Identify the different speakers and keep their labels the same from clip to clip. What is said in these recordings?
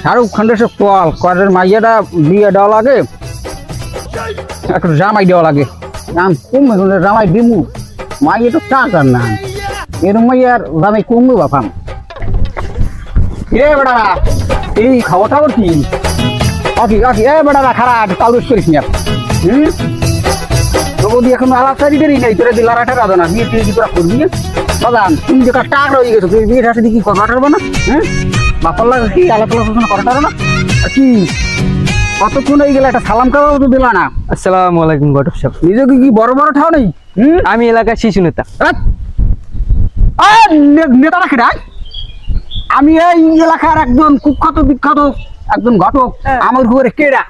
Speaker 1: শাহরুখ খানের সে কল করের মাইয়াটা বিয়ে দেওয়া লাগে একটু জামাই দেওয়া লাগে নাম কমবে জামাই দিমু মাইয়া তো চাচার নাম এরম মাইয়ার জামাই কমবে বাপাম রে বেড়া এই খাওয়া টাওয়ার কি অকি অকি এ বেড়া খারাপ তালুস করিস না তোকে এখন আলাপ সারি করি নাই তোরা দিলার আঠার আদো না বিয়ে টিয়ে তোরা করবি বাদাম তুমি যে টাক রয়ে গেছো তুই বিয়ে সাথে কি কথা পারবো না বাপার লাগে কি আলাপ আলোচনা করা পারো না কি কতক্ষণ হয়ে গেলে একটা সালাম খাওয়াও তো দিলা না।
Speaker 2: আসসালামু আলাইকুম ঘটক সাহেব।
Speaker 1: নিজেকে কি বড় বড় ঠাও নেই?
Speaker 2: আমি এলাকার শিশু নেতা।
Speaker 1: নেতা রাখে না আমি এই এলাকার একজন কুখ্যাত বিখ্যাত একজন ঘটক আমার ঘরে কেডা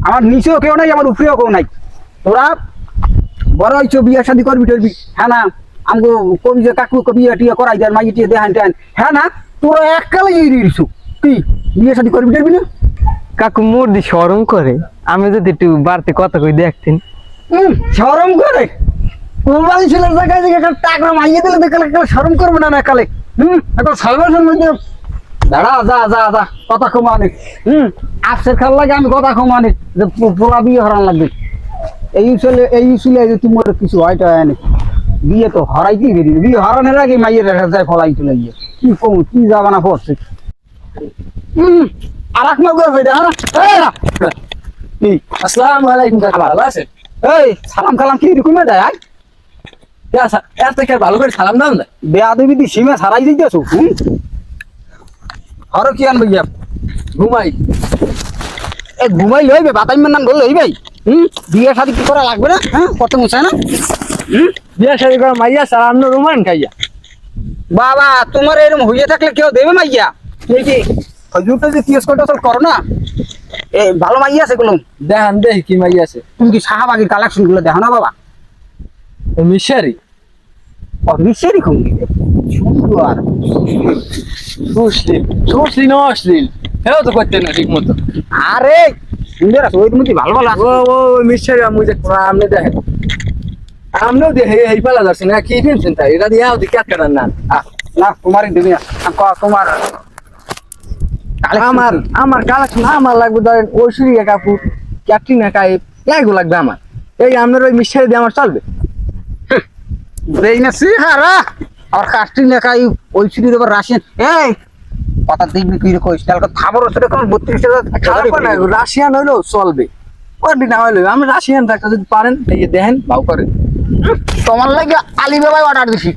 Speaker 1: আমার নিচেও কেউ নাই আমার উপরেও কেউ নাই তোরা বড় হইছো বিয়ে শাদি করবি টরবি হ্যাঁ না আমাকে কবি যে কাকু বিয়ে টিয়ে করাই দেন মাইয়ে টিয়ে দেহান টেন হ্যাঁ না তোরা এককালে দিয়েছো কি বিয়ে শাদি করবি টরবি না
Speaker 2: কাকু মুরদি শরম করে আমি যদি একটু বাড়তি কথা কই দেখতেন
Speaker 1: শরম করে কোরবানি ছেলের জায়গায় থেকে একটা টাকা মাইয়ে দিলে দেখলে শরম করবে না না কালে এখন সালভারের মধ্যে দাঁড়া যা যা যা কথা কমানে আফসের খাল লাগে আমি কথা কমানে যে পোলা বিয়ে হরান লাগবে এই চলে যে তোমার কিছু হয়তো হয়নি বিয়ে তো হরাইতেই বেরিয়ে বিয়ে হরানোর আগে মাইয়ের যায় ফলাই চলে গিয়ে কি কম কি যাবানা পড়ছে আর এক মাস করে
Speaker 2: আসসালামু আলাইকুম কাকা ভালো আছেন?
Speaker 1: এই সালাম কালাম কি রকম দেয়
Speaker 2: এত কে ভালো করে সালাম দাও না
Speaker 1: বেয়াদবি দি সীমা ছাড়াই দিতেছো আরো কি আনবে গিয়া
Speaker 2: ঘুমাই
Speaker 1: এ ঘুমাই লইবে বাতাইমের নাম বললে হইবে বিয়ে শাদি কি করা লাগবে না কত মুছায় না
Speaker 2: বিয়া শাদি করা মাইয়া সালাম না রোমান খাইয়া
Speaker 1: বাবা তোমার এরকম হইয়া থাকলে কেউ দেবে মাইয়া তুই কি হজুরটা যে কেস করো না এ ভালো মাইয়া আছে কোনো
Speaker 2: দেখান দেখি কি মাইয়া আছে
Speaker 1: তুমি কি শাহবাগের কালেকশন গুলো দেখো না বাবা
Speaker 2: মিশারি
Speaker 1: নিশ্চয়ই কম আর
Speaker 2: সুশ্লীল অশ্লীল হেও তো করতে না ঠিক মতো
Speaker 1: আরে সুন্দর আছে ওই তুমি ভালো ভালো আছে
Speaker 2: ও মিশারি আমি যে আমনে দেখেন আমনেও দেখে এই পালা যাচ্ছে না কি টেনশন তাই এটা দিয়ে আউদি কাট কাটার না
Speaker 1: না তোমারই দেবে তোমার
Speaker 2: আমার কালেকশন আমার লাগবে ধরেন ঐশ্বরিয়া কাপুর ক্যাটরিনা কাইফ এগুলো লাগবে আমার এই আপনার ওই মিশারি দিয়ে আমার চলবে
Speaker 1: দেই না সিহারা আর কাস্টিং লেখাই ওই সিরির আবার রাশিয়ান এই কথা দেখবি কি রে কইস কালকে থাবর ওসরে কোন 32,000
Speaker 2: রাশিয়ান হইলেও চলবে পারবি না হইলেও আমি রাশিয়ান থাকতে যদি পারেন এই যে দেখেন ভাও করেন
Speaker 1: তোমার লাগে আলিবাবাই অর্ডার দিছি